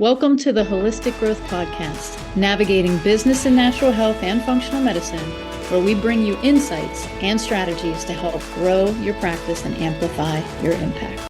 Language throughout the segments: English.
Welcome to the Holistic Growth Podcast, navigating business and natural health and functional medicine, where we bring you insights and strategies to help grow your practice and amplify your impact.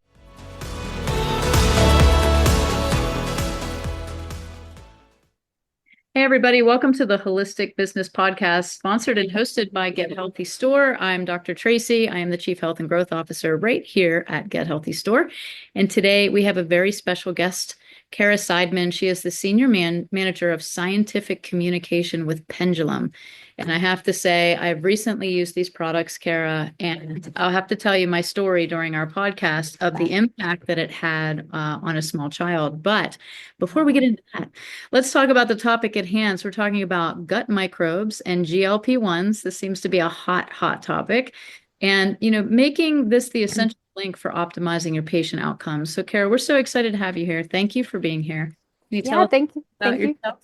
Hey, everybody. Welcome to the Holistic Business Podcast, sponsored and hosted by Get Healthy Store. I'm Dr. Tracy. I am the Chief Health and Growth Officer right here at Get Healthy Store. And today we have a very special guest, Kara Siedman. She is the Senior Manager of Scientific Communication with Pendulum. And I have to say, I've recently used these products, Kara, and I'll have to tell you my story during our podcast of the impact that it had on a small child. But before we get into that, let's talk about the topic at hand. So we're talking about gut microbes and GLP-1s. This seems to be a hot topic. And, making this the essential link for optimizing your patient outcomes. So, Kara, we're so excited to have you here. Thank you for being here. Can you tell us Thank you. about Thank you. yourself?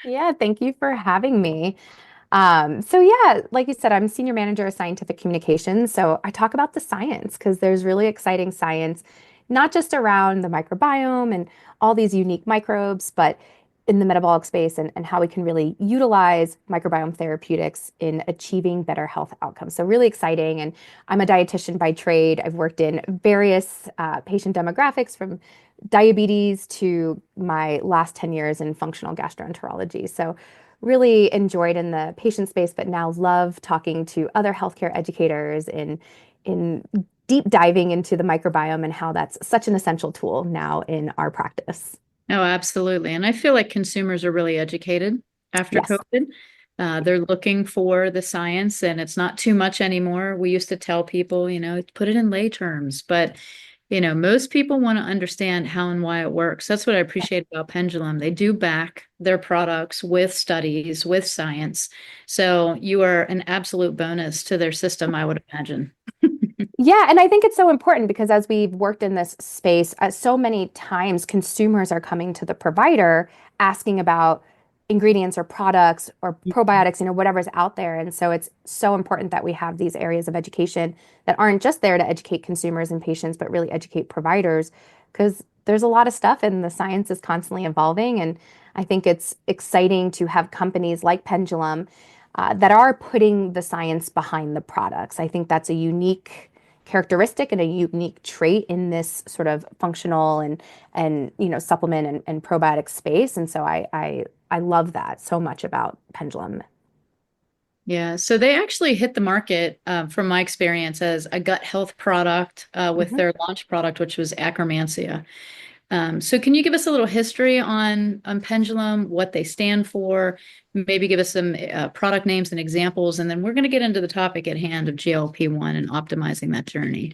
Yeah, thank you for having me. Like you said, I'm Senior Manager of Scientific Communications. So I talk about the science because there's really exciting science, not just around the microbiome and all these unique microbes, but in the metabolic space and how we can really utilize microbiome therapeutics in achieving better health outcomes. So really exciting. And I'm a dietitian by trade. I've worked in various patient demographics from diabetes to my last 10 years in functional gastroenterology. So really enjoyed in the patient space, but now love talking to other healthcare educators in deep diving into the microbiome and how that's such an essential tool now in our practice. Oh, absolutely. And I feel like consumers are really educated after Yes. COVID. They're looking for the science, and it's not too much anymore. We used to tell people, put it in lay terms, but most people want to understand how and why it works. That's what I appreciate about Pendulum. They do back their products with studies, with science. So you are an absolute bonus to their system, I would imagine. Yeah, and I think it's so important because as we've worked in this space, so many times consumers are coming to the provider asking about ingredients or products or probiotics, whatever's out there. And so it's so important that we have these areas of education that aren't just there to educate consumers and patients, but really educate providers because there's a lot of stuff and the science is constantly evolving. And I think it's exciting to have companies like Pendulum that are putting the science behind the products. I think that's a unique characteristic and a unique trait in this sort of functional and supplement and probiotic space. And so I love that so much about Pendulum. Yeah, so they actually hit the market, from my experience, as a gut health product with Mhm. their launch product, which was Akkermansia. So can you give us a little history on Pendulum, what they stand for, maybe give us some product names and examples, and then we're going to get into the topic at hand of GLP-1 and optimizing that journey.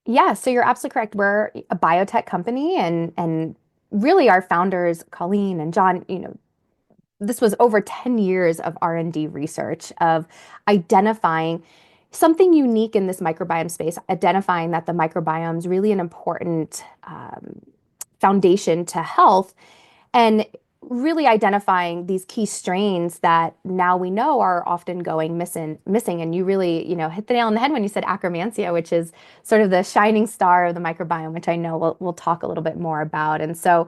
Yeah, so you're absolutely correct. We're a biotech company and really our founders, Colleen and John, this was over 10 years of R&D research of identifying something unique in this microbiome space, identifying that the microbiome is really an important foundation to health, and really identifying these key strains that now we know are often going missing. And you really, hit the nail on the head when you said Akkermansia, which is sort of the shining star of the microbiome, which I know we'll talk a little bit more about. And so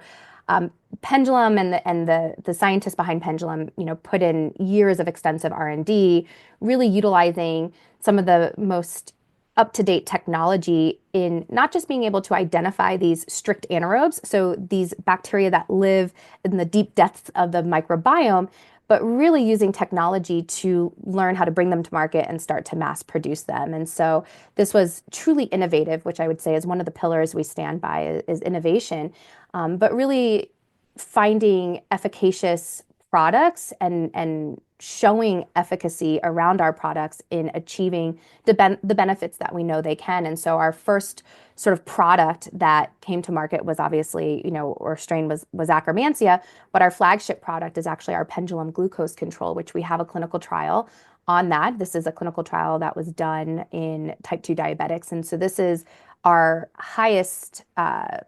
Pendulum and the scientists behind Pendulum, put in years of extensive R&D, really utilizing some of the most up-to-date technology in not just being able to identify these strict anaerobes, so these bacteria that live in the deep depths of the microbiome, but really using technology to learn how to bring them to market and start to mass produce them. And so this was truly innovative, which I would say is one of the pillars we stand by is innovation, but really finding efficacious products and showing efficacy around our products in achieving the benefits that we know they can. And so our first sort of product that came to market was obviously, or strain was Akkermansia, but our flagship product is actually our Pendulum glucose control, which we have a clinical trial on that. This is a clinical trial that was done in type 2 diabetics. And so this is our highest,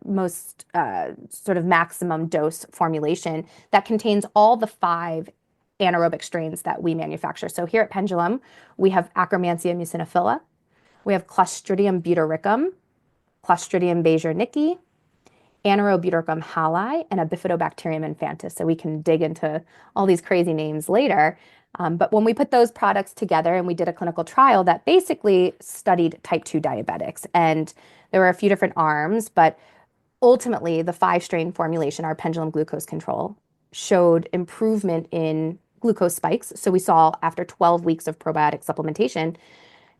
most sort of maximum dose formulation that contains all the 5 anaerobic strains that we manufacture. So here at Pendulum, we have Akkermansia muciniphila, we have Clostridium butyricum, Clostridium baegernicki, Anaerobutyric hali, and a Bifidobacterium infantis. So we can dig into all these crazy names later. But when we put those products together and we did a clinical trial that basically studied type 2 diabetics, and there were a few different arms, but ultimately the 5-strain formulation, our pendulum glucose control, showed improvement in glucose spikes. So we saw after 12 weeks of probiotic supplementation,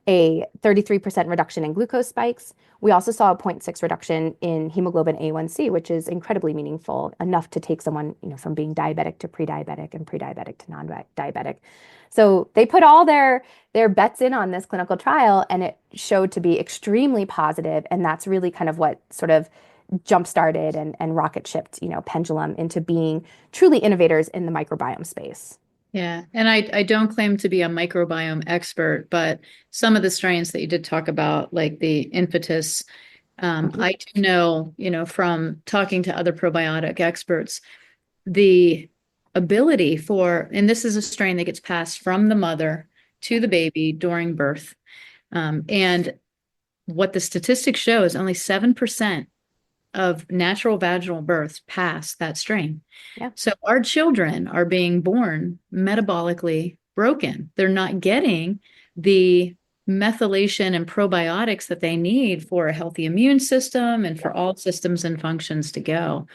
a 33% reduction in glucose spikes. We also saw a 0.6 reduction in hemoglobin A1C, which is incredibly meaningful, enough to take someone, from being diabetic to pre-diabetic and pre-diabetic to non-diabetic. So they put all their bets in on this clinical trial, and it showed to be extremely positive. And that's really kind of what sort of jump-started and rocket shipped, Pendulum into being truly innovators in the microbiome space. Yeah. And I don't claim to be a microbiome expert, but some of the strains that you did talk about, like the impetus, I do know, from talking to other probiotic experts, the ability for, and this is a strain that gets passed from the mother to the baby during birth. And what the statistics show is only 7% of natural vaginal births pass that strain. Yeah. So our children are being born metabolically broken. They're not getting the methylation and probiotics that they need for a healthy immune system and for all systems and functions to go.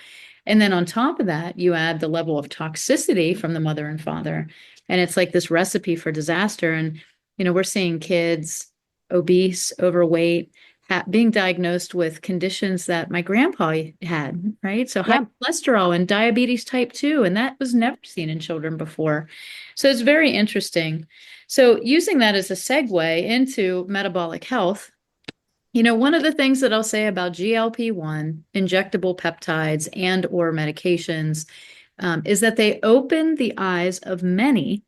And then on top of that, you add the level of toxicity from the mother and father. And it's like this recipe for disaster. And, we're seeing kids obese, overweight, being diagnosed with conditions that my grandpa had, right? So high Yeah. cholesterol and diabetes type 2, and that was never seen in children before. So it's very interesting. So using that as a segue into metabolic health, one of the things that I'll say about GLP-1, injectable peptides and or medications, is that they open the eyes of many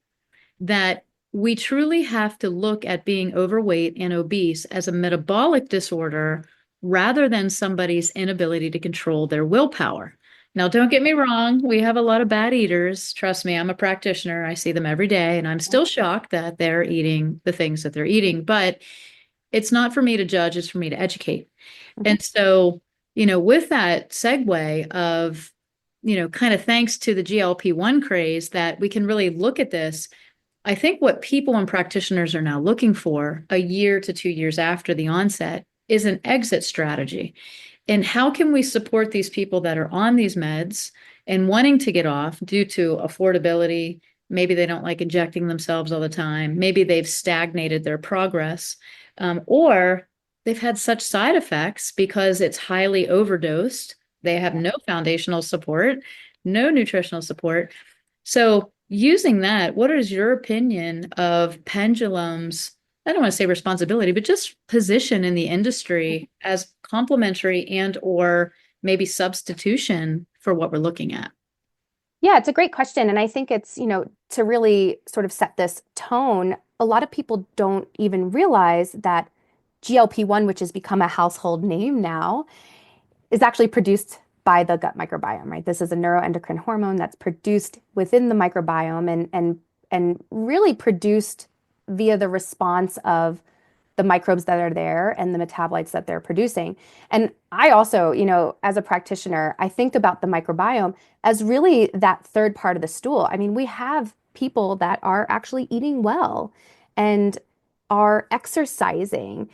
that we truly have to look at being overweight and obese as a metabolic disorder rather than somebody's inability to control their willpower. Now, don't get me wrong, we have a lot of bad eaters. Trust me, I'm a practitioner. I see them every day, and I'm still shocked that they're eating the things that they're eating. But it's not for me to judge, it's for me to educate. Mhm. And so, with that segue of, kind of thanks to the GLP-1 craze that we can really look at this. I think what people and practitioners are now looking for a year to 2 years after the onset is an exit strategy. And how can we support these people that are on these meds and wanting to get off due to affordability? Maybe they don't like injecting themselves all the time. Maybe they've stagnated their progress, or they've had such side effects because it's highly overdosed. They have no foundational support, no nutritional support. So using that, what is your opinion of Pendulum's, I don't want to say responsibility, but just position in the industry as complementary and or maybe substitution for what we're looking at? Yeah, it's a great question. And I think it's, to really sort of set this tone, a lot of people don't even realize that GLP-1, which has become a household name now, is actually produced by the gut microbiome, right? This is a neuroendocrine hormone that's produced within the microbiome and really produced via the response of the microbes that are there and the metabolites that they're producing. And I also, as a practitioner, I think about the microbiome as really that third part of the stool. I mean, we have people that are actually eating well and are exercising,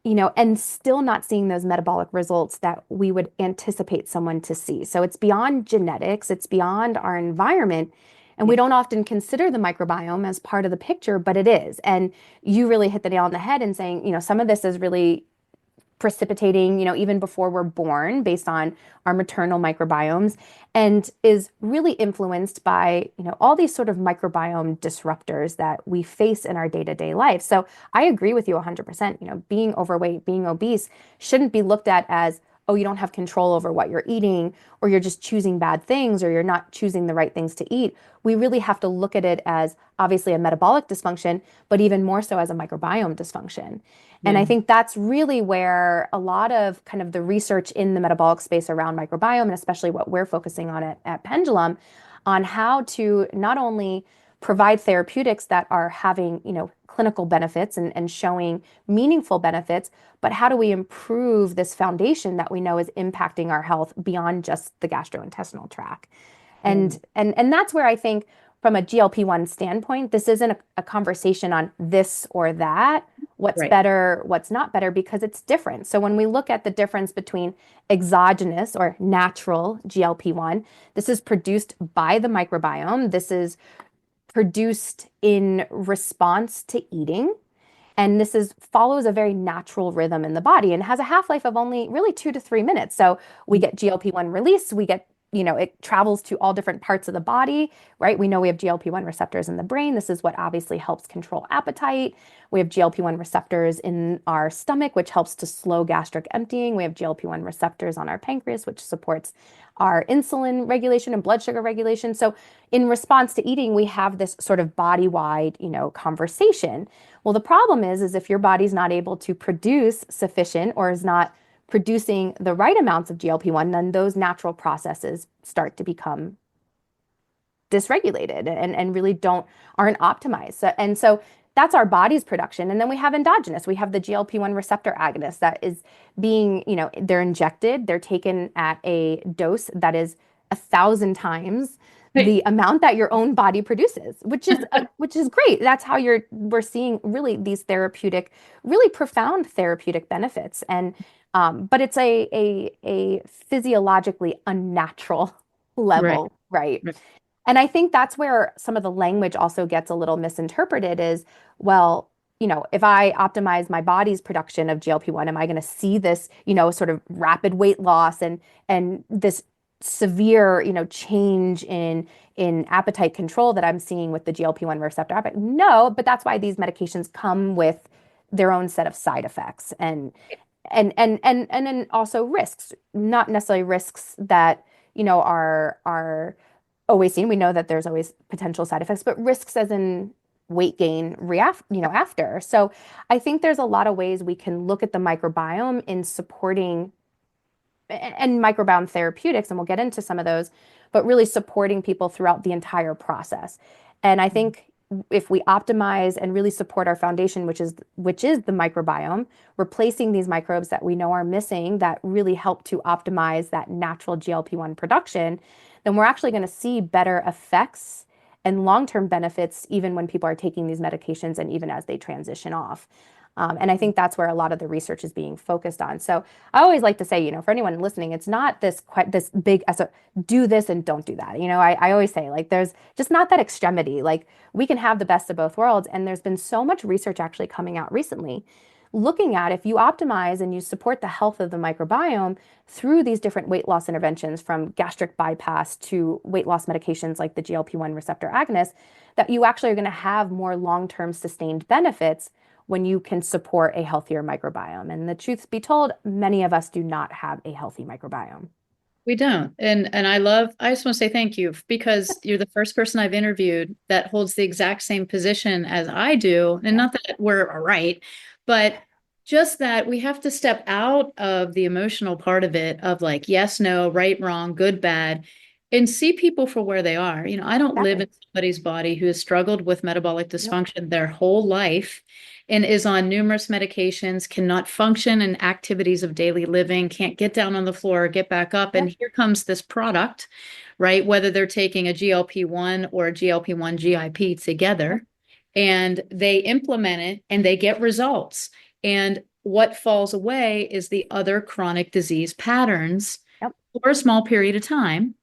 and still not seeing those metabolic results that we would anticipate someone to see. So it's beyond genetics, it's beyond our environment. And we don't often consider the microbiome as part of the picture, but it is. And you really hit the nail on the head in saying, some of this is really precipitating, even before we're born based on our maternal microbiomes and is really influenced by, all these sort of microbiome disruptors that we face in our day-to-day life. So I agree with you 100%, being overweight, being obese shouldn't be looked at as, oh, you don't have control over what you're eating, or you're just choosing bad things, or you're not choosing the right things to eat. We really have to look at it as obviously a metabolic dysfunction, but even more so as a microbiome dysfunction. And I think that's really where a lot of kind of the research in the metabolic space around microbiome, and especially what we're focusing on at Pendulum, on how to not only provide therapeutics that are having, clinical benefits and showing meaningful benefits, but how do we improve this foundation that we know is impacting our health beyond just the gastrointestinal tract? And that's where I think from a GLP-1 standpoint, this isn't a conversation on this or that, what's Right. better, what's not better, because it's different. So when we look at the difference between exogenous or natural GLP-1, this is produced by the microbiome. This is produced in response to eating. And this is follows a very natural rhythm in the body and has a half-life of only really 2 to 3 minutes. So we get GLP-1 release, we get, it travels to all different parts of the body, right? We know we have GLP-1 receptors in the brain. This is what obviously helps control appetite. We have GLP-1 receptors in our stomach, which helps to slow gastric emptying. We have GLP-1 receptors on our pancreas, which supports our insulin regulation and blood sugar regulation. So in response to eating, we have this sort of body-wide, conversation. Well, the problem is if your body's not able to produce sufficient or is not producing the right amounts of GLP-1, then those natural processes start to become dysregulated and really aren't optimized. And so that's our body's production. And then we have endogenous. We have the GLP-1 receptor agonist that is being, they're injected, they're taken at a dose that is 1,000 times Right. the amount that your own body produces, which is great. That's how we're seeing really these really profound therapeutic benefits. And but it's a physiologically unnatural Right. level, right? Right. And I think that's where some of the language also gets a little misinterpreted is, well, if I optimize my body's production of GLP-1, am I going to see this, sort of rapid weight loss and this severe, change in appetite control that I'm seeing with the GLP-1 receptor appetite? No, but that's why these medications come with their own set of side effects and then also risks, not necessarily risks that, are always seen. We know that there's always potential side effects, but risks as in weight gain after. So I think there's a lot of ways we can look at the microbiome in supporting and microbiome therapeutics, and we'll get into some of those, but really supporting people throughout the entire process. And I think if we optimize and really support our foundation, which is the microbiome, replacing these microbes that we know are missing that really help to optimize that natural GLP-1 production, then we're actually going to see better effects and long-term benefits even when people are taking these medications and even as they transition off. And I think that's where a lot of the research is being focused on. So I always like to say, for anyone listening, it's not this big as a do this and don't do that. I always say like there's just not that extremity. Like we can have the best of both worlds. And there's been so much research actually coming out recently looking at if you optimize and you support the health of the microbiome through these different weight loss interventions from gastric bypass to weight loss medications like the GLP-1 receptor agonist, that you actually are going to have more long-term sustained benefits when you can support a healthier microbiome. And the truth be told, many of us do not have a healthy microbiome. We don't. And I just want to say thank you because you're the first person I've interviewed that holds the exact same position as I do. And Yeah. not that we're right, but just that we have to step out of the emotional part of it of like, yes, no, right, wrong, good, bad, and see people for where they are. I don't live Exactly. in somebody's body who has struggled with metabolic Nope. dysfunction their whole life and is on numerous medications, cannot function in activities of daily living, can't get down on the floor or get back up. Yep. And here comes this product, right? Whether they're taking a GLP-1 or a GLP-1 GIP Yep. together, and they implement it and they get results. And what falls away is the other chronic disease patterns Yep. for a small period of time.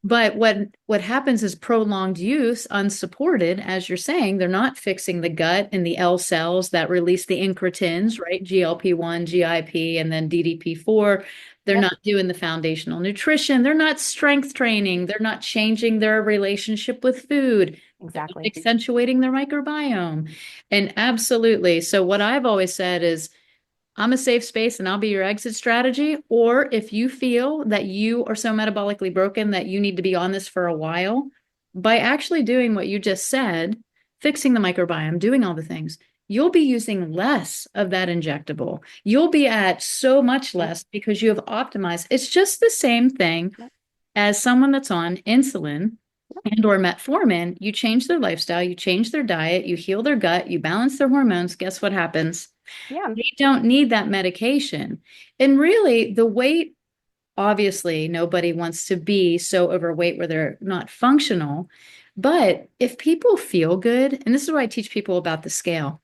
But what happens is prolonged use, unsupported, as you're saying, they're not fixing the gut and the L cells that release the incretins, right? GLP-1, GIP, and then DDP4. They're Yep. not doing the foundational nutrition. They're not strength training. They're not changing their relationship with food. They're not Exactly. accentuating their microbiome. And absolutely. So what I've always said is I'm a safe space and I'll be your exit strategy. Or if you feel that you are so metabolically broken that you need to be on this for a while, by actually doing what you just said, fixing the microbiome, doing all the things, you'll be using less of that injectable. You'll be at so much Yep. less because you have optimized. It's just the same thing Yep. as someone that's on insulin and or metformin, you change their lifestyle, you change their diet, you heal their gut, you balance their hormones. Guess what happens? Yeah. They don't need that medication. And really, the weight, obviously, nobody wants to be so overweight where they're not functional. But if people feel good, and this is why I teach people about the scale.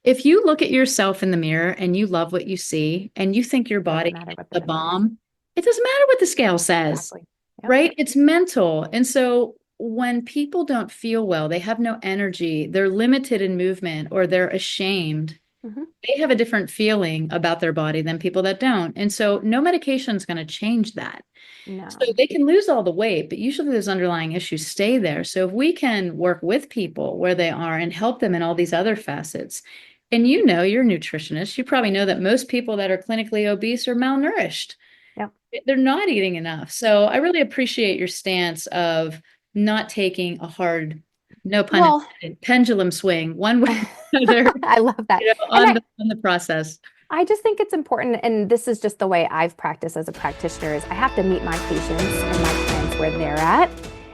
If you look at yourself in the mirror and you love what you see and you think your Doesn't body matter is what the the number is. bomb, it doesn't matter what the scale says, Exactly. Yep. right? It's mental. And so when people don't feel well, they have no energy, they're limited in movement, or they're ashamed, Hmm. they have a different feeling about their body than people that don't. And so no medication is going to change that. So No. they can lose all the weight, but usually those underlying issues stay there. So if we can work with people where they are and help them in all these other facets, and you're a nutritionist, you probably know that most people that are clinically obese are malnourished. Yep. They're not eating enough. So I really appreciate your stance of not taking a hard, no pun Well, intended, pendulum swing one way or the other, I love that. And on the process. I just think it's important, and this is just the way I've practiced as a practitioner, is I have to meet my patients and my clients where they're at.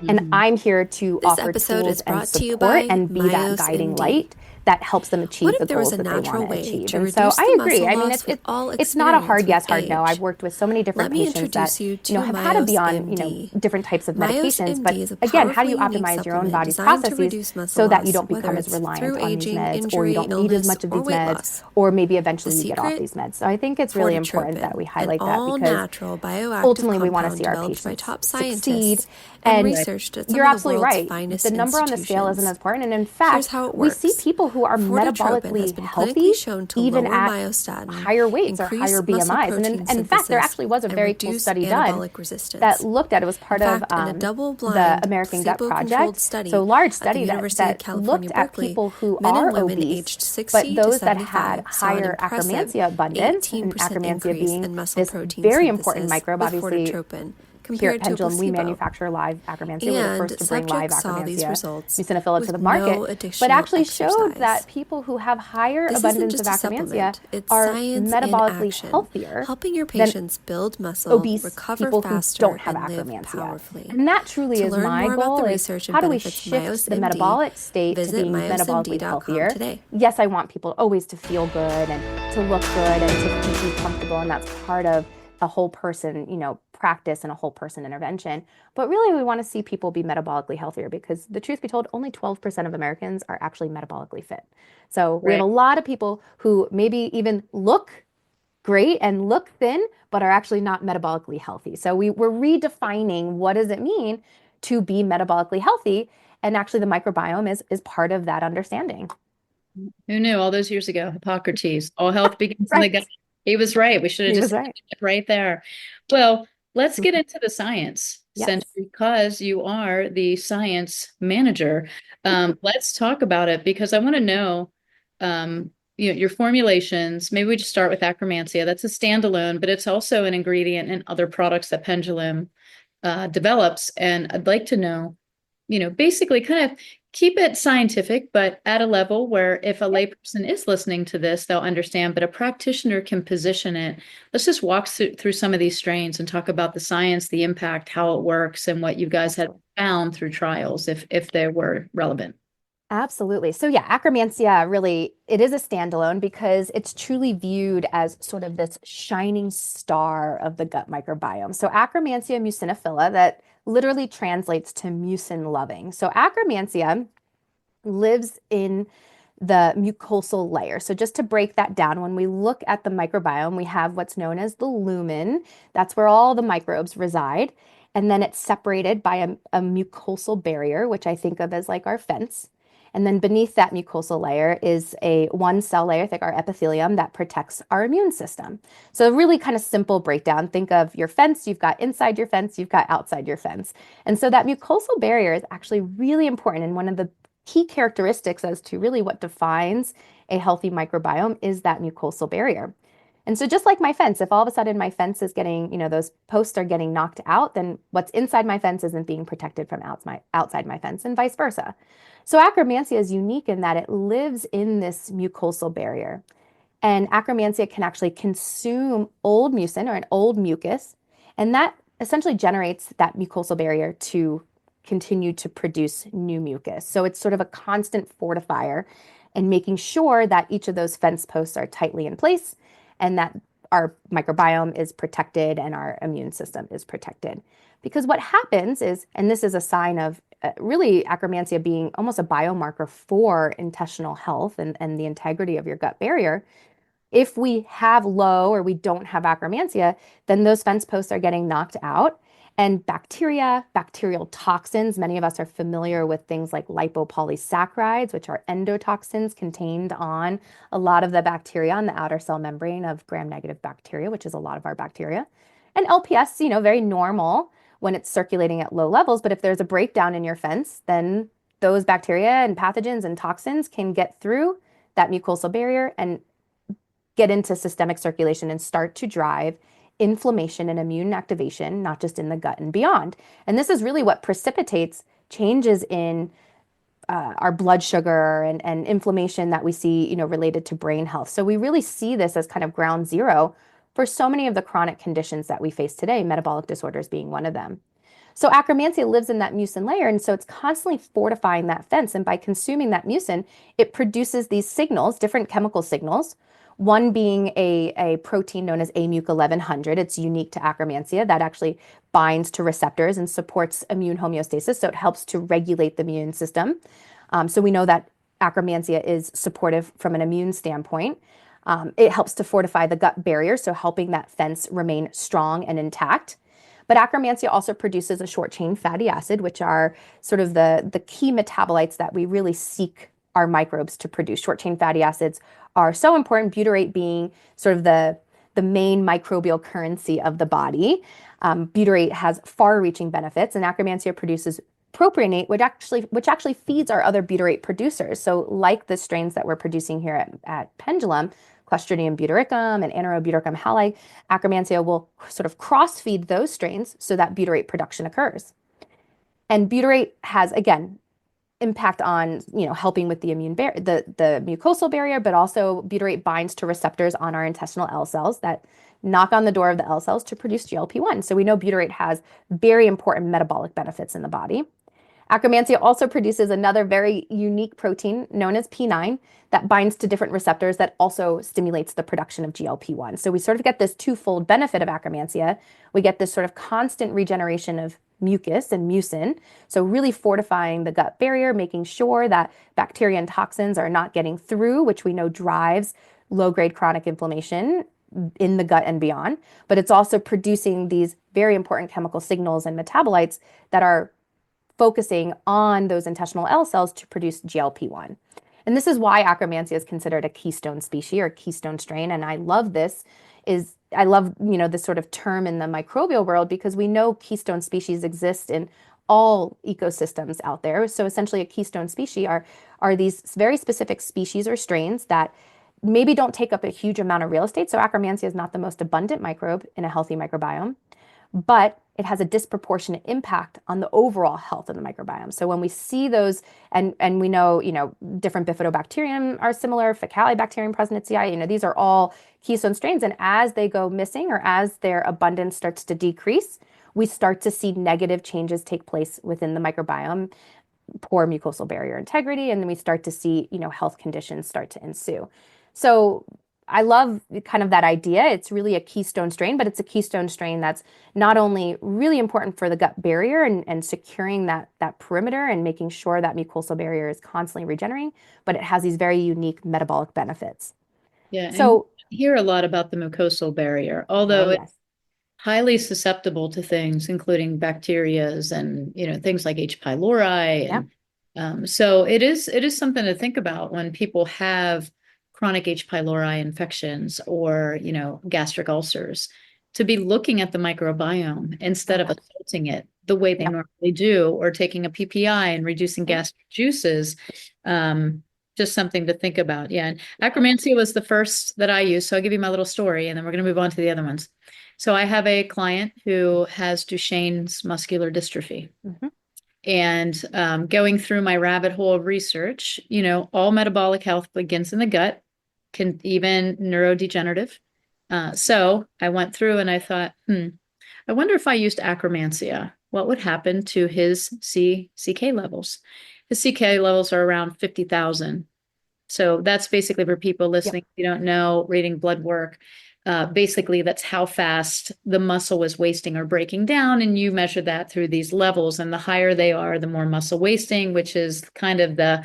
And Mhm. I'm here to This offer episode tools is and brought to you support by and be that Myos guiding MD. light that helps them What achieve the if there was goals a that they want natural to way achieve. to And so reduce the I agree. muscle I mean, loss with all it's not a hard experience yes, with hard no. I've age? worked with so many Let different me patients that, introduce you to have had to Myos be on, MD. different types of Myos medications. But MD is a again, how do powerfully you unique optimize your own supplement body's designed to processes reduce muscle so that you loss, don't become whether as it's reliant through on these aging, meds, or you injury, don't need as illness, much of or these weight meds, loss. or maybe The eventually you get off secret? these meds. So I think it's really important that we Corticotropin, an highlight that, because all-natural bioactive ultimately we want to compound see our developed by patients top succeed. scientists and And Right. researched at some you're of the absolutely world's right. finest The number on the scale isn't institutions. as important. And in Here's fact, how it we see works. people who are Corticotropin has metabolically been healthy clinically shown to even lower at myostatin, higher weights or higher increase muscle BMIs. protein And in fact, there synthesis, actually was a and very cool reduce study done anabolic that resistance. looked at, it was In part of fact, in a the double-blind, American Gut placebo-controlled Project. So study large at the study University of that looked California, at Berkeley, people who men and are women obese, aged but 60 to those that had 75 saw an higher impressive Akkermansia abundance, and 18% Akkermansia increase being in muscle this protein very important synthesis microbe. with Obviously, corticotropin here at compared to a Pendulum, we placebo. manufacture live Akkermansia. We're the And first to bring live subjects saw these Akkermansia results muciniphila to the with market, no but additional actually showed exercise. that people who have higher This isn't abundance of just a Akkermansia supplement, it's are science in metabolically action, healthier helping your than patients build muscle, obese recover people who faster, don't have and live Akkermansia. powerfully. And that truly To is learn my more about the goal, is research and how do we benefits of shift Myos the MD, metabolic state to visit being metabolically myosmd.com healthier. today. Yes, I want people always to feel good and to look good and to be comfortable, and that's part of a whole person, practice and a whole person intervention. But really, we want to see people be metabolically healthier, because the truth be told, only 12% of Americans are actually metabolically fit. So we have a Right. lot of people who maybe even look great and look thin, but are actually not metabolically healthy. So we're redefining what does it mean to be metabolically healthy. And actually the microbiome is part of that understanding. Who knew all those years ago? Hippocrates, all health begins in the Right. gut. He was right. We should have He just was right. ended it right there. Well, let's get into the science, Yes. since because you are the science manager. Let's talk about it, because I want to know, your formulations. Maybe we just start with Akkermansia. That's a standalone, but it's also an ingredient in other products that Pendulum develops. And I'd like to know, basically kind of keep it scientific, but at a level where if a layperson is listening to this, they'll understand, but a practitioner can position it. Let's just walk through some of these strains and talk about the science, the impact, how it works, and what you guys had found through trials, if they were relevant. Absolutely. So yeah, Akkermansia really, it is a standalone because it's truly viewed as sort of this shining star of the gut microbiome. So Akkermansia muciniphila, that literally translates to mucin loving. So Akkermansia lives in the mucosal layer. So just to break that down, when we look at the microbiome, we have what's known as the lumen. That's where all the microbes reside. And then it's separated by a mucosal barrier, which I think of as like our fence. And then beneath that mucosal layer is a one cell layer, thick, our epithelium, that protects our immune system. So really kind of simple breakdown. Think of your fence, you've got inside your fence, you've got outside your fence. And so that mucosal barrier is actually really important. And one of the key characteristics as to really what defines a healthy microbiome is that mucosal barrier. And so just like my fence, if all of a sudden my fence is getting, those posts are getting knocked out, then what's inside my fence isn't being protected from outside my fence, and vice versa. So Akkermansia is unique in that it lives in this mucosal barrier. And Akkermansia can actually consume old mucin or an old mucus, and that essentially generates that mucosal barrier to continue to produce new mucus. So it's sort of a constant fortifier and making sure that each of those fence posts are tightly in place and that our microbiome is protected and our immune system is protected. Because what happens is, and this is a sign of really Akkermansia being almost a biomarker for intestinal health and the integrity of your gut barrier. If we have low or we don't have Akkermansia, then those fence posts are getting knocked out. And bacteria, bacterial toxins, many of us are familiar with things like lipopolysaccharides, which are endotoxins contained on a lot of the bacteria on the outer cell membrane of gram-negative bacteria, which is a lot of our bacteria. And LPS, very normal when it's circulating at low levels. But if there's a breakdown in your fence, then those bacteria and pathogens and toxins can get through that mucosal barrier and get into systemic circulation and start to drive inflammation and immune activation, not just in the gut and beyond. And this is really what precipitates changes in our blood sugar and inflammation that we see, related to brain health. So we really see this as kind of ground zero for so many of the chronic conditions that we face today, metabolic disorders being one of them. So Akkermansia lives in that mucin layer, and so it's constantly fortifying that fence. And by consuming that mucin, it produces these signals, different chemical signals, one being a protein known as AMUC1100. It's unique to Akkermansia that actually binds to receptors and supports immune homeostasis. So it helps to regulate the immune system. So we know that Akkermansia is supportive from an immune standpoint. It helps to fortify the gut barrier, so helping that fence remain strong and intact. But Akkermansia also produces a short-chain fatty acid, which are sort of the key metabolites that we really seek our microbes to produce. Short-chain fatty acids are so important, butyrate being sort of the main microbial currency of the body. Butyrate has far-reaching benefits, and Akkermansia produces propionate, which actually feeds our other butyrate producers. So like the strains that we're producing here at Pendulum, Clostridium butyricum and Anaerobutyric halide, Akkermansia will sort of cross-feed those strains so that butyrate production occurs. And butyrate has, again, impact on, helping with the the mucosal barrier, but also butyrate binds to receptors on our intestinal L cells that knock on the door of the L cells to produce GLP-1. So we know butyrate has very important metabolic benefits in the body. Akkermansia also produces another very unique protein known as P9 that binds to different receptors that also stimulates the production of GLP-1. So we sort of get this twofold benefit of Akkermansia. We get this sort of constant regeneration of mucus and mucin, so really fortifying the gut barrier, making sure that bacteria and toxins are not getting through, which we know drives low-grade chronic inflammation in the gut and beyond. But it's also producing these very important chemical signals and metabolites that are focusing on those intestinal L cells to produce GLP-1. And this is why Akkermansia is considered a keystone species or keystone strain. And I love this this sort of term in the microbial world because we know keystone species exist in all ecosystems out there. So essentially a keystone species are these very specific species or strains that maybe don't take up a huge amount of real estate. So Akkermansia is not the most abundant microbe in a healthy microbiome, but it has a disproportionate impact on the overall health of the microbiome. So when we see those, and we know, different bifidobacterium are similar, Faecalibacterium prausnitzii, these are all keystone strains. And as they go missing or as their abundance starts to decrease, we start to see negative changes take place within the microbiome, poor mucosal barrier integrity, and then we start to see, health conditions start to ensue. So I love kind of that idea. It's really a keystone strain, but it's a keystone strain that's not only really important for the gut barrier and securing that perimeter and making sure that mucosal barrier is constantly regenerating, but it has these very unique metabolic benefits. Yeah. So I hear a lot about the mucosal barrier, although it's highly susceptible to things, including bacterias and, things like H. pylori. And so it is something to think about when people have chronic H. pylori infections or, gastric ulcers, to be looking at the microbiome instead of assaulting it the way they normally do, or taking a PPI and reducing gastric juices. Just something to think about. Yeah. And Akkermansia was the first that I used. So I'll give you my little story and then we're going to move on to the other ones. So I have a client who has Duchenne's muscular dystrophy. Mm-hmm. And going through my rabbit hole of research, all metabolic health begins in the gut, even neurodegenerative. So I went through and I thought, I wonder if I used Akkermansia, what would happen to his CK levels. His CK levels are around 50,000. So that's basically for people listening, if you don't know, reading blood work. Basically, that's how fast the muscle was wasting or breaking down. And you measure that through these levels. And the higher they are, the more muscle wasting, which is kind of the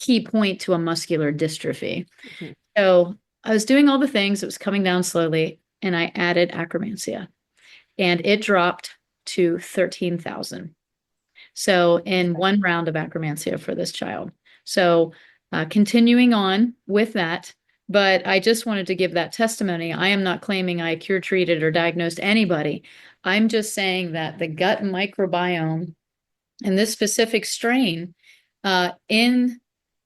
key point to a muscular dystrophy. Mhm. So I was doing all the things, it was coming down slowly, and I added Akkermansia, and it dropped to 13,000. So in one round of Akkermansia for this child. So continuing on with that, but I just wanted to give that testimony. I am not claiming I cured, treated, or diagnosed anybody. I'm just saying that the gut microbiome and this specific strain in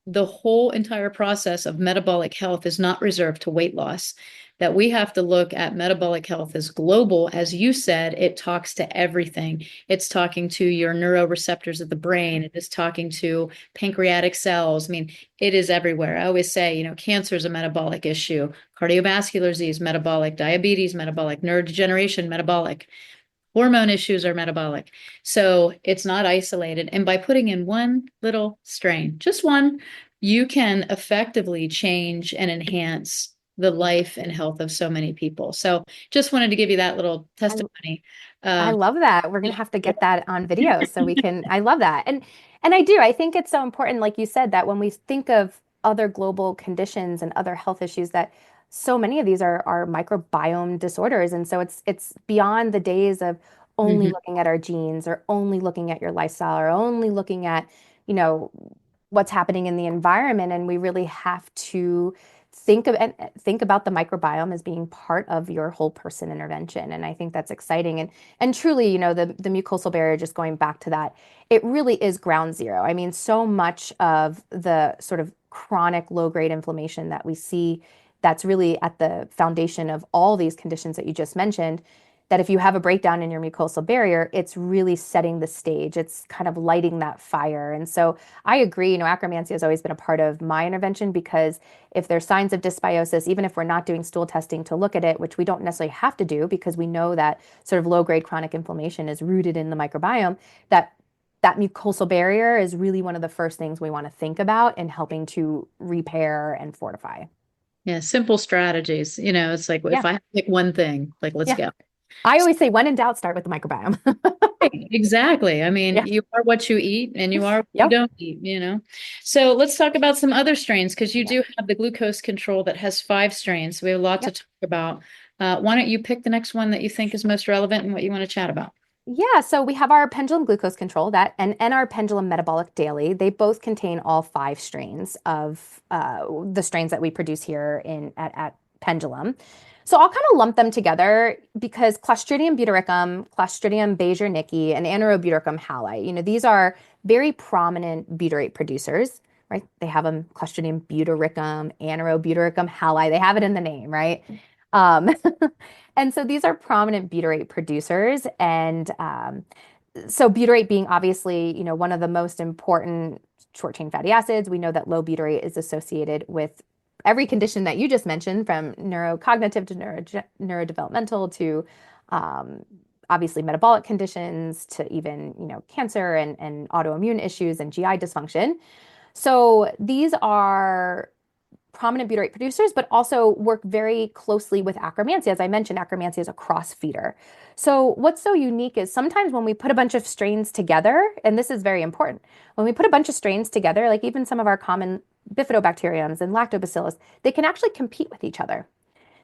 the whole entire process of metabolic health is not reserved to weight loss, that we have to look at metabolic health as global. As you said, it talks to everything. It's talking to your neuroreceptors of the brain. It is talking to pancreatic cells. I mean, it is everywhere. I always say, you know, cancer is a metabolic issue, cardiovascular disease, metabolic, diabetes, metabolic, neurodegeneration, metabolic. Hormone issues are metabolic. So it's not isolated. And by putting in one little strain, just one, you can effectively change and enhance the life and health of so many people. So just wanted to give you that little testimony. I love that. We're gonna have to get that on video so we can. I love that, and I do. I think it's so important, like you said, that when we think of other global conditions and other health issues, that so many of these are microbiome disorders, and so it's beyond the days of only Mhm. looking at our genes or only looking at your lifestyle or only looking at, you know, what's happening in the environment, and we really have to think about the microbiome as being part of your whole person intervention. And I think that's exciting. And truly, you know, the mucosal barrier, just going back to that, it really is ground zero. I mean, so much of the sort of chronic low-grade inflammation that we see, that's really at the foundation of all these conditions that you just mentioned, that if you have a breakdown in your mucosal barrier, it's really setting the stage. It's kind of lighting that fire. And so I agree, you know, Akkermansia has always been a part of my intervention, because if there's signs of dysbiosis, even if we're not doing stool testing to look at it, which we don't necessarily have to do because we know that sort of low-grade chronic inflammation is rooted in the microbiome, that mucosal barrier is really one of the first things we want to think about in helping to repair and fortify. Yeah, simple strategies. You know, it's like if Yeah, I have to pick one thing, like let's yeah. go. I always say when in doubt, start with the microbiome. Exactly. I mean, Yeah. you are what you eat and you are what you Yep. don't eat, you know. So let's talk about some other strains, because you Yep. do have the glucose control that has 5 strains. We have a lot to Yep. talk about. Why don't you pick the next one that you think is most relevant and what you want to chat about? Yeah, so we have our pendulum glucose control that and our pendulum metabolic daily. They both contain all 5 strains of the strains that we produce here at Pendulum. So I'll kind of lump them together because Clostridium butyricum, Clostridium beijerinckii, and Anaerobutyrium hali, you know, these are very prominent butyrate producers, right? They have them Clostridium butyricum, Anaerobutyrium hali. They have it in the name, right? Um, and so these are prominent butyrate producers, and so butyrate being obviously, you know, one of the most important short chain fatty acids. We know that low butyrate is associated with every condition that you just mentioned, from neurocognitive to neurodevelopmental to um, obviously metabolic conditions to even, you know, cancer and autoimmune issues and GI dysfunction. So these are prominent butyrate producers, but also work very closely with Akkermansia. As I mentioned, Akkermansia is a cross feeder. So what's so unique is sometimes when we put a bunch of strains together, and this is very important, when we put a bunch of strains together, like even some of our common bifidobacteriums and lactobacillus, they can actually compete with each other.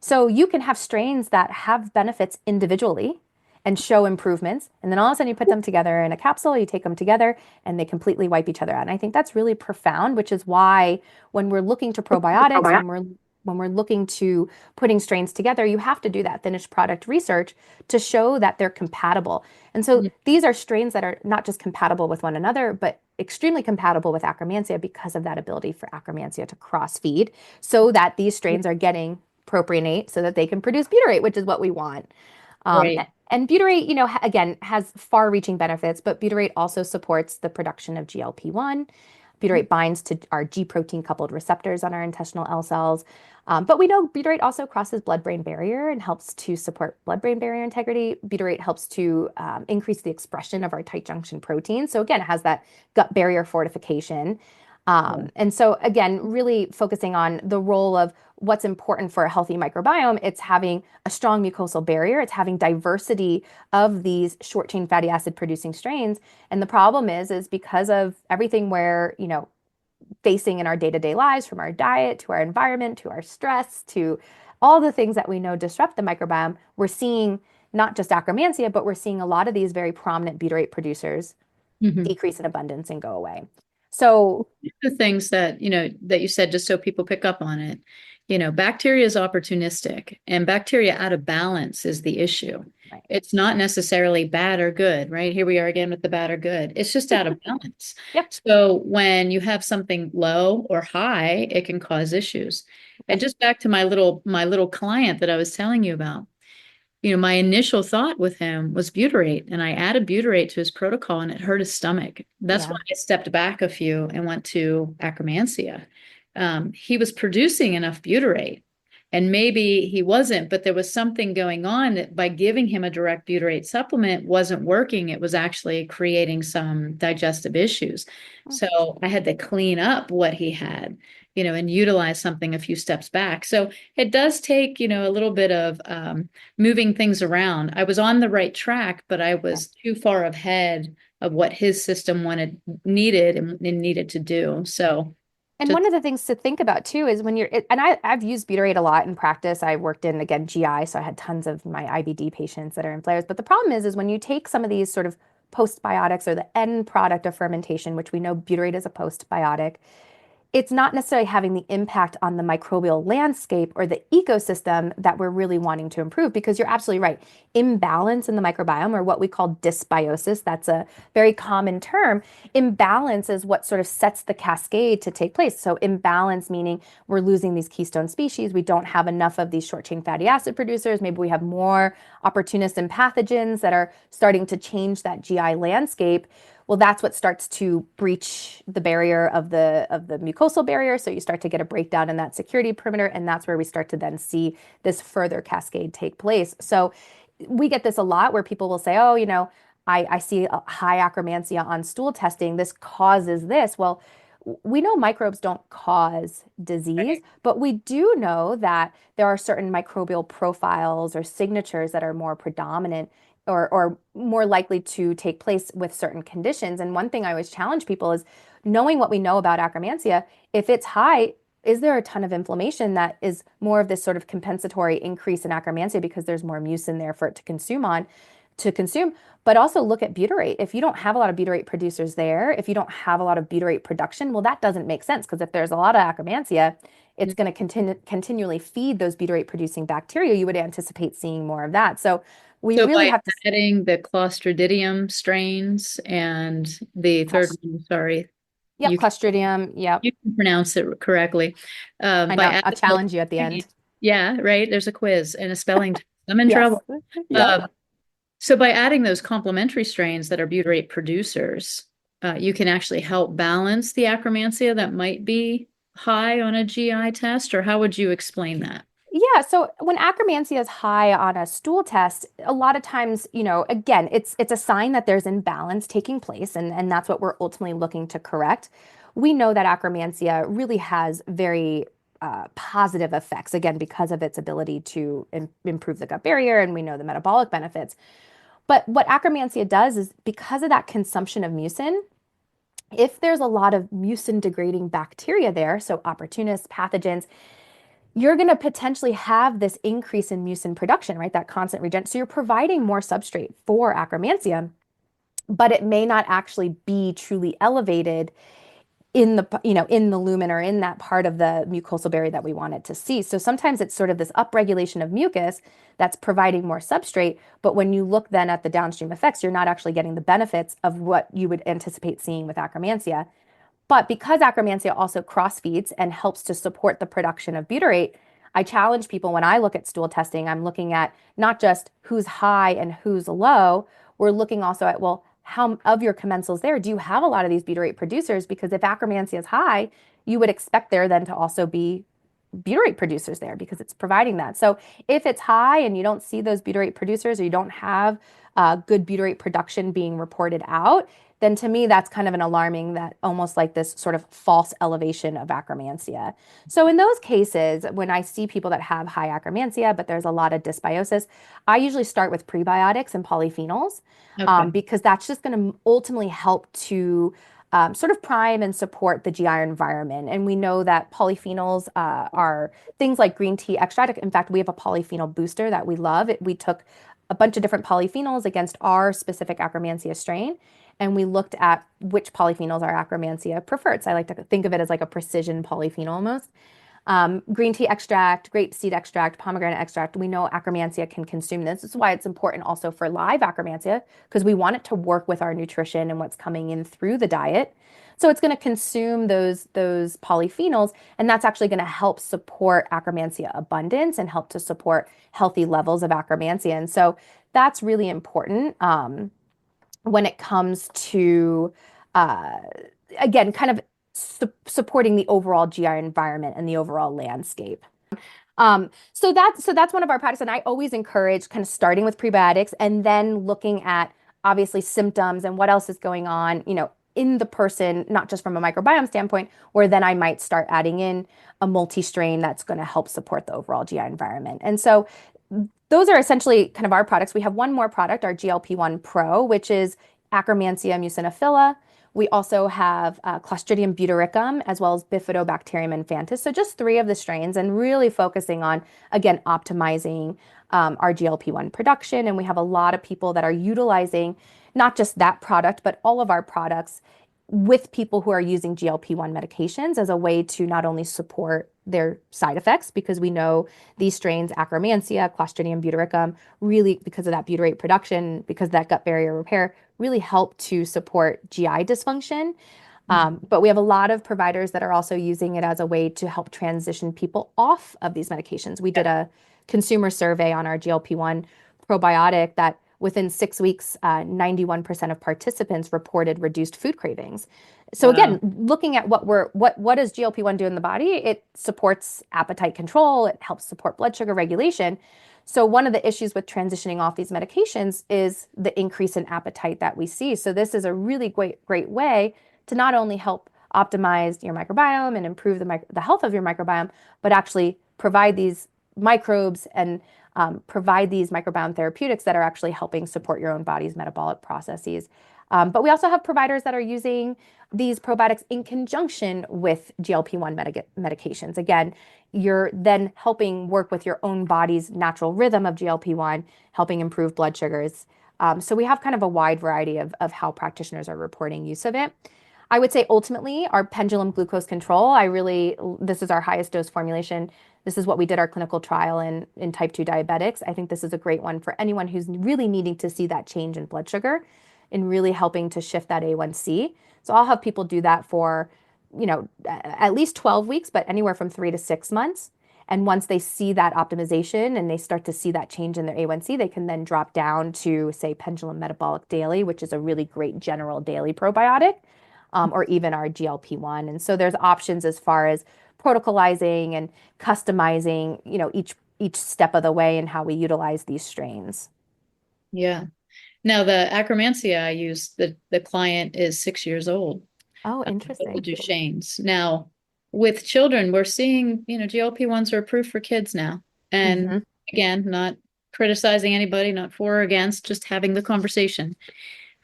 So you can have strains that have benefits individually and show improvements, and then all of a sudden you put them together in a capsule, you take them together, and they completely wipe each other out. And I think that's really profound, which is why when we're looking to probiotics, when we're looking to putting strains together, you have to do that finished product research to show that they're compatible. And so these are strains that are not just compatible with one another, but extremely compatible with Akkermansia because of that ability for Akkermansia to cross feed, so that these strains are getting propionate so that they can produce butyrate, which is what we want. Right. And butyrate, you know, again, has far-reaching benefits, but butyrate also supports the production of GLP-1. Butyrate binds to our G protein coupled receptors on our intestinal L cells. But we know butyrate also crosses blood-brain barrier and helps to support blood-brain barrier integrity. Butyrate helps to increase the expression of our tight junction protein. So again, it has that gut barrier fortification. And so again, really focusing on the role of what's important for a healthy microbiome. It's having a strong mucosal barrier. It's having diversity of these short chain fatty acid producing strains. And the problem is because of everything we're, facing in our day-to-day lives, from our diet to our environment to our stress to all the things that we know disrupt the microbiome, we're seeing not just Akkermansia, but we're seeing a lot of these very prominent butyrate producers decrease in abundance and go away. So the things that, that you said, just so people pick up on it, bacteria is opportunistic, and bacteria out of balance is the issue. Right. It's not necessarily bad or good, right? Here we are again with the bad or good. It's just out of balance. Yep. So when you have something low or high, it can cause issues. And just back to my little client that I was telling you about, my initial thought with him was butyrate, and I added butyrate to his protocol, and it hurt his stomach. That's why I stepped back a few and went to Akkermansia. He was producing enough butyrate, and maybe he wasn't, but there was something going on that by giving him a direct butyrate supplement wasn't working. It was actually creating some digestive issues. So I had to clean up what he had, and utilize something a few steps back. So it does take, a little bit of moving things around. I was on the right track, but I was too far ahead of what his system needed and needed to do. So. And one of the things to think about too is when I've used butyrate a lot in practice. I worked in, again, GI, so I had tons of my IBD patients that are in flares. But the problem is when you take some of these sort of postbiotics or the end product of fermentation, which we know butyrate is a postbiotic, it's not necessarily having the impact on the microbial landscape or the ecosystem that we're really wanting to improve, because you're absolutely right. Imbalance in the microbiome, or what we call dysbiosis, that's a very common term. Imbalance is what sort of sets the cascade to take place. So imbalance meaning we're losing these keystone species. We don't have enough of these short chain fatty acid producers. Maybe we have more opportunists and pathogens that are starting to change that GI landscape. Well, that's what starts to breach the barrier of the mucosal barrier. So you start to get a breakdown in that security perimeter, and that's where we start to then see this further cascade take place. So we get this a lot where people will say, oh, I see a high Akkermansia on stool testing. This causes this. Well, we know microbes don't cause disease, but we do know that there are certain microbial profiles or signatures that are more predominant or more likely to take place with certain conditions. And one thing I always challenge people is knowing what we know about Akkermansia. If it's high, is there a ton of inflammation that is more of this sort of compensatory increase in Akkermansia because there's more mucin there for it to consume? But also look at butyrate. If you don't have a lot of butyrate producers there, if you don't have a lot of butyrate production, well, that doesn't make sense, because if there's a lot of Akkermansia, it's going to continually feed those butyrate producing bacteria. You would anticipate seeing more of that. So we really have to adding the Clostridium strains and the third one, sorry. Yep, Clostridium. Yep. You can pronounce it correctly. I know. I'll challenge you at the end. Yeah, right. There's a quiz and a spelling test. I'm in trouble. Yep. So by adding those complementary strains that are butyrate producers, you can actually help balance the Akkermansia that might be high on a GI test, or how would you explain that? Yeah, so when Akkermansia is high on a stool test, a lot of times, again, it's a sign that there's imbalance taking place, and that's what we're ultimately looking to correct. We know that Akkermansia really has very positive effects, again, because of its ability to improve the gut barrier, and we know the metabolic benefits. But what Akkermansia does is, because of that consumption of mucin, if there's a lot of mucin degrading bacteria there, so opportunists, pathogens, you're going to potentially have this increase in mucin production, right? That constant regen. So you're providing more substrate for Akkermansia, but it may not actually be truly elevated in the lumen or in that part of the mucosal barrier that we want it to see. So sometimes it's sort of this upregulation of mucus that's providing more substrate, but when you look then at the downstream effects, you're not actually getting the benefits of what you would anticipate seeing with Akkermansia. But because Akkermansia also cross-feeds and helps to support the production of butyrate, I challenge people when I look at stool testing, I'm looking at not just who's high and who's low, we're looking also at, well, how of your commensals there, do you have a lot of these butyrate producers? Because if Akkermansia is high, you would expect there then to also be butyrate producers there because it's providing that. So if it's high and you don't see those butyrate producers or you don't have good butyrate production being reported out, then to me, that's kind of an alarming that almost like this sort of false elevation of Akkermansia. So in those cases, when I see people that have high Akkermansia, but there's a lot of dysbiosis, I usually start with prebiotics and polyphenols Okay. because that's just going to ultimately help to sort of prime and support the GI environment. And we know that polyphenols are things like green tea extract. In fact, we have a polyphenol booster that we love. We took a bunch of different polyphenols against our specific Akkermansia strain, and we looked at which polyphenols our Akkermansia preferred. So I like to think of it as like a precision polyphenol almost. Green tea extract, grape seed extract, pomegranate extract. We know Akkermansia can consume this. This is why it's important also for live Akkermansia because we want it to work with our nutrition and what's coming in through the diet. So it's going to consume those polyphenols, and that's actually going to help support Akkermansia abundance and help to support healthy levels of Akkermansia. And so that's really important when it comes to uh, again, kind of supporting the overall GI environment and the overall landscape. So that's one of our practices, and I always encourage kind of starting with prebiotics and then looking at obviously symptoms and what else is going on, in the person, not just from a microbiome standpoint, where then I might start adding in a multi-strain that's going to help support the overall GI environment. And so those are essentially kind of our products. We have one more product, our GLP-1 Pro, which is Akkermansia muciniphila. We also have Clostridium butyricum, as well as Bifidobacterium infantis. So just 3 of the strains and really focusing on, again, optimizing our GLP-1 production. And we have a lot of people that are utilizing not just that product, but all of our products with people who are using GLP-1 medications as a way to not only support their side effects, because we know these strains, Akkermansia, Clostridium butyricum, really, because of that butyrate production, because of that gut barrier repair, really help to support GI dysfunction. But we have a lot of providers that are also using it as a way to help transition people off of these medications. We did a consumer survey on our GLP-1 probiotic that within 6 weeks, 91% of participants reported reduced food cravings. So again, looking at what does GLP-1 do in the body? It supports appetite control. It helps support blood sugar regulation. So one of the issues with transitioning off these medications is the increase in appetite that we see. So this is a really great way to not only help optimize your microbiome and improve the health of your microbiome, but actually provide these microbes and provide these microbiome therapeutics that are actually helping support your own body's metabolic processes. But we also have providers that are using these probiotics in conjunction with GLP-1 medications. Again, you're then helping work with your own body's natural rhythm of GLP-1, helping improve blood sugars. So we have kind of a wide variety of how practitioners are reporting use of it. I would say ultimately our pendulum glucose control, this is our highest dose formulation. This is what we did our clinical trial in type 2 diabetics. I think this is a great one for anyone who's really needing to see that change in blood sugar and really helping to shift that A1C. So I'll have people do that for, at least 12 weeks, but anywhere from 3 to 6 months. And once they see that optimization and they start to see that change in their A1C, they can then drop down to, say, Pendulum Metabolic Daily, which is a really great general daily probiotic, or even our GLP-1. And so there's options as far as protocolizing and customizing, each step of the way and how we utilize these strains. Yeah. Now the Akkermansia I use, the client is 6 years old. Oh, interesting. Duchenne's. Now, with children, we're seeing, GLP-1s are approved for kids now. And again, not criticizing anybody, not for or against, just having the conversation.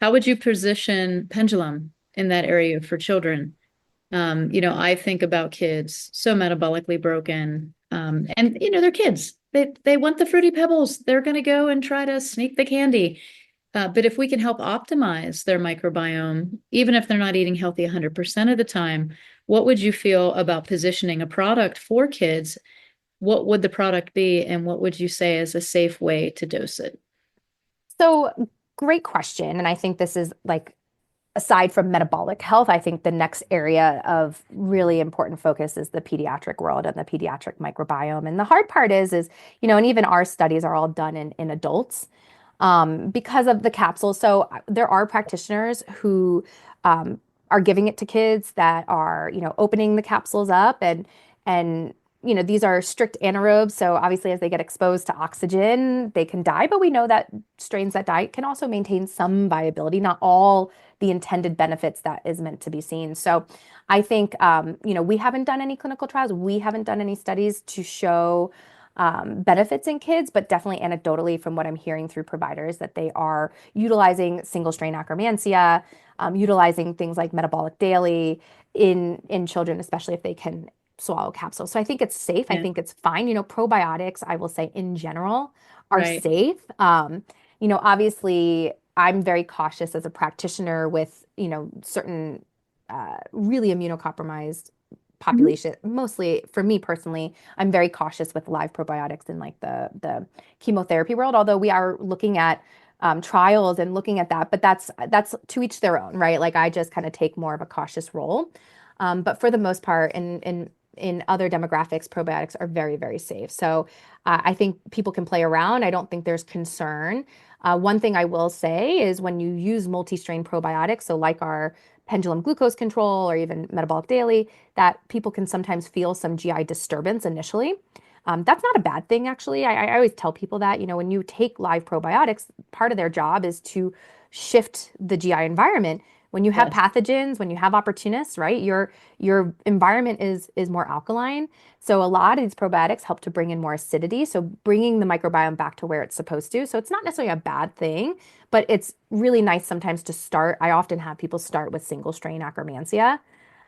How would you position Pendulum in that area for children? I think about kids so metabolically broken, and they're kids. They want the fruity pebbles. They're going to go and try to sneak the candy. But if we can help optimize their microbiome, even if they're not eating healthy 100% of the time, what would you feel about positioning a product for kids? What would the product be, and what would you say is a safe way to dose it? So great question. And I think this is aside from metabolic health, I think the next area of really important focus is the pediatric world and the pediatric microbiome. And the hard part is, and even our studies are all done in adults. because of the capsules. So there are practitioners who are giving it to kids that are, opening the capsules up and these are strict anaerobes. So obviously, as they get exposed to oxygen, they can die. But we know that strains that die can also maintain some viability, not all the intended benefits that is meant to be seen. So I think, we haven't done any clinical trials. We haven't done any studies to show benefits in kids, but definitely anecdotally from what I'm hearing through providers that they are utilizing single strain Akkermansia, utilizing things like metabolic daily in children, especially if they can swallow capsules. So I think it's safe. I Yeah. think it's fine. Probiotics, I will say in general, are Right. safe. Obviously, I'm very cautious as a practitioner with, certain really immunocompromised Mhm. population. Mostly for me personally, I'm very cautious with live probiotics in like the chemotherapy world, although we are looking at trials and looking at that, but that's to each their own, right? Like I just kind of take more of a cautious role. But for the most part, in other demographics, probiotics are very, very safe. So I think people can play around. I don't think there's concern. One thing I will say is when you use multi-strain probiotics, so like our Pendulum glucose control or even metabolic daily, that people can sometimes feel some GI disturbance initially. That's not a bad thing, actually. I always tell people that, when you take live probiotics, part of their job is to shift the GI environment. When you have Yes. pathogens, when you have opportunists, right, your environment is more alkaline. So a lot of these probiotics help to bring in more acidity, so bringing the microbiome back to where it's supposed to. So it's not necessarily a bad thing, but it's really nice sometimes to start. I often have people start with single strain Akkermansia,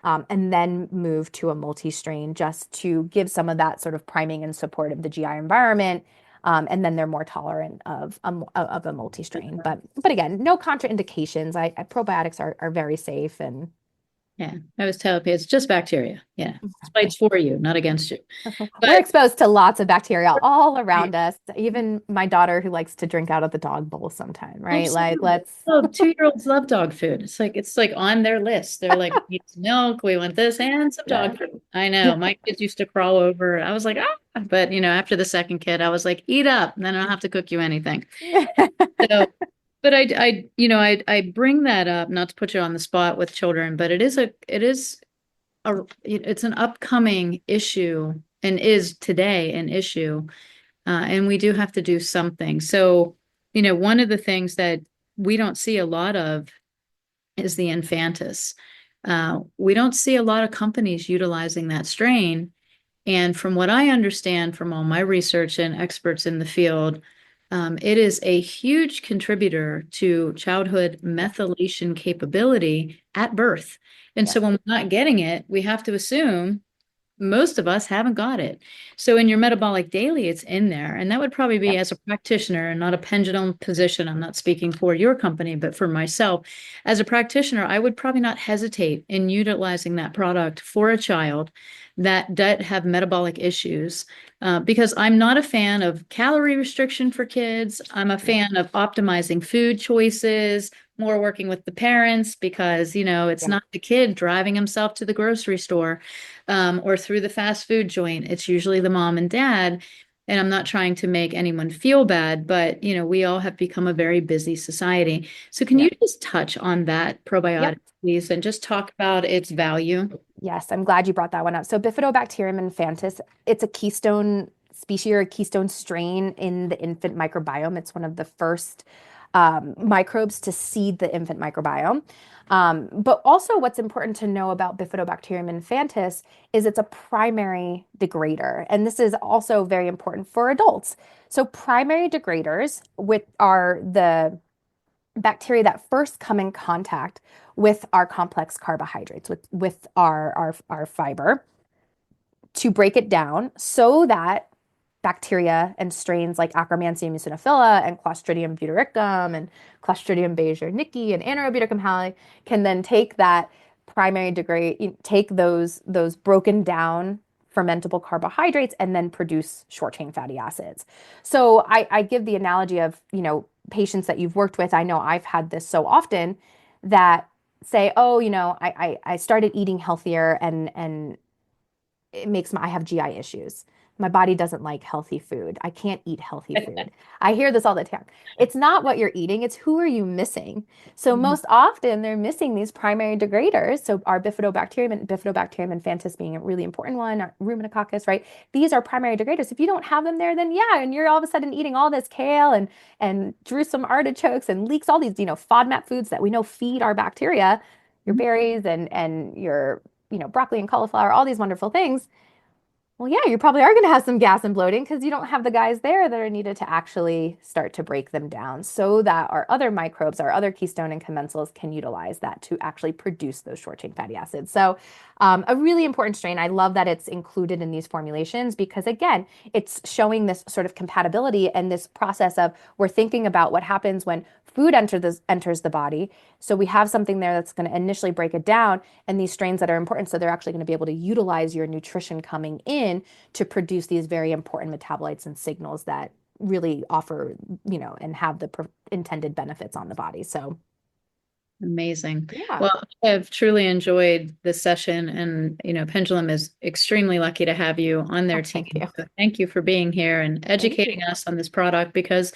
and then move to a multi-strain just to give some of that sort of priming and support of the GI environment. And then they're more tolerant of a multi-strain. But again, no contraindications. Probiotics are very safe and Yeah. I was telling you, it's just bacteria. Yeah. It's fights for you, not against you. we're But exposed to lots of bacteria all around us. Even my daughter who likes to drink out of the dog bowl sometime, right? Like absolutely. let's Oh, 2-year-olds love dog food. It's like on their list. They're like, we need some milk, we want this and some yeah. dog food. I know. My kids used to crawl over. I was like, ah, but after the second kid, I was like, eat up, then I don't have to cook you anything. So, but I bring that up not to put you on the spot with children, but it's an upcoming issue and is today an issue. And we do have to do something. So, one of the things that we don't see a lot of is the infantis. We don't see a lot of companies utilizing that strain. And from what I understand from all my research and experts in the field, it is a huge contributor to childhood methylation capability at birth. And Yeah. so when we're not getting it, we have to assume most of us haven't got it. So in your metabolic daily, it's in there. And that would probably be Yep. as a practitioner and not a pendulum position. I'm not speaking for your company, but for myself. As a practitioner, I would probably not hesitate in utilizing that product for a child that have metabolic issues. Because I'm not a fan of calorie restriction for kids. I'm a fan of optimizing food choices, more working with the parents because, it's Yeah. not the kid driving himself to the grocery store or through the fast food joint. It's usually the mom and dad. And I'm not trying to make anyone feel bad, but we all have become a very busy society. So can you Yeah. just touch on that Yep. probiotic, please, and just talk about its value? Yes, I'm glad you brought that one up. So Bifidobacterium infantis, it's a keystone species or a keystone strain in the infant microbiome. It's one of the first microbes to seed the infant microbiome. But also what's important to know about Bifidobacterium infantis is it's a primary degrader. And this is also very important for adults. So primary degraders are the bacteria that first come in contact with our complex carbohydrates, with our fiber, to break it down so that bacteria and strains like Akkermansia muciniphila and Clostridium butyricum and Clostridium beijerinckii and Anaerobutyrum hallei can then take that primary degrade, take those broken down fermentable carbohydrates and then produce short chain fatty acids. So I give the analogy of, patients that you've worked with. I know I've had this so often that say, oh, I started eating healthier and I have GI issues. my body doesn't like healthy food. I can't eat healthy food. I hear this all the time. It's not what you're eating, it's who are you missing. So most often they're missing these primary degraders. So our bifidobacterium infantis being a really important one, our ruminococcus, right? These are primary degraders. If you don't have them there, then yeah, and you're all of a sudden eating all this kale and Jerusalem artichokes and leeks, all these, FODMAP foods that we know feed our bacteria, your berries and your, broccoli and cauliflower, all these wonderful things. Well, yeah, you probably are going to have some gas and bloating because you don't have the guys there that are needed to actually start to break them down so that our other microbes, our other keystone and commensals can utilize that to actually produce those short chain fatty acids. So, a really important strain. I love that it's included in these formulations because, again, it's showing this sort of compatibility and this process of we're thinking about what happens when food enters the body. So we have something there that's going to initially break it down, and these strains that are important. So they're actually going to be able to utilize your nutrition coming in to produce these very important metabolites and signals that really offer, and have the intended benefits on the body. So amazing. yeah. Well, I've truly enjoyed this session, and Pendulum is extremely lucky to have you on their team. Thank you. So thank you for being here and educating us on this product because,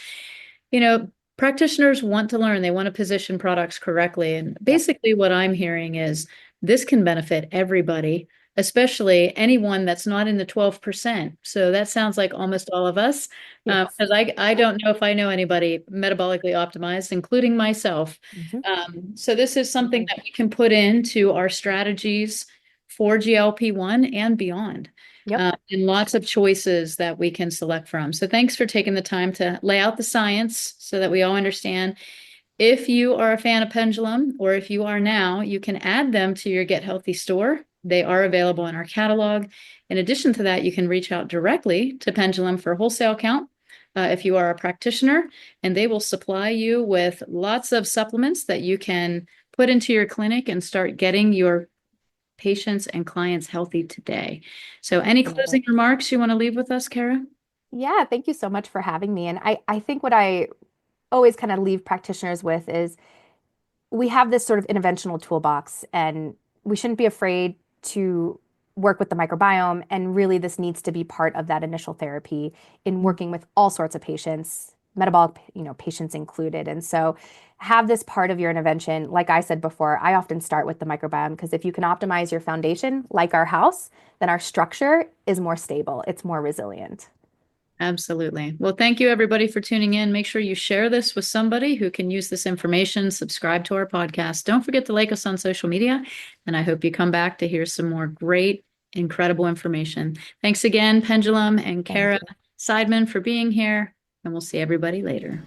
practitioners want to learn, they want to position products correctly. And basically what I'm hearing is this can benefit everybody, especially anyone that's not in the 12%. So that sounds like almost all of us, because I don't know if I know anybody metabolically optimized, including myself. So this is something that we can put into our strategies for GLP-1 and beyond. And lots of choices that we can select from. So thanks for taking the time to lay out the science so that we all understand. If you are a fan of Pendulum, or if you are now, you can add them to your Get Healthy store. They are available in our catalog. In addition to that, you can reach out directly to Pendulum for wholesale count if you are a practitioner, and they will supply you with lots of supplements that you can put into your clinic and start getting your patients and clients healthy today. So any closing remarks you want to leave with us, Kara? Yeah, thank you so much for having me. And I think what I always kind of leave practitioners with is we have this sort of interventional toolbox, and we shouldn't be afraid to work with the microbiome. And really, this needs to be part of that initial therapy in working with all sorts of patients, metabolic, patients included. And so have this part of your intervention. Like I said before, I often start with the microbiome because if you can optimize your foundation, like our house, then our structure is more stable. It's more resilient. Absolutely. Well, thank you everybody for tuning in. Make sure you share this with somebody who can use this information. Subscribe to our podcast. Don't forget to like us on social media. And I hope you come back to hear some more great, incredible information. Thanks again, Pendulum and Kara Siedman, for being here. And we'll see everybody later.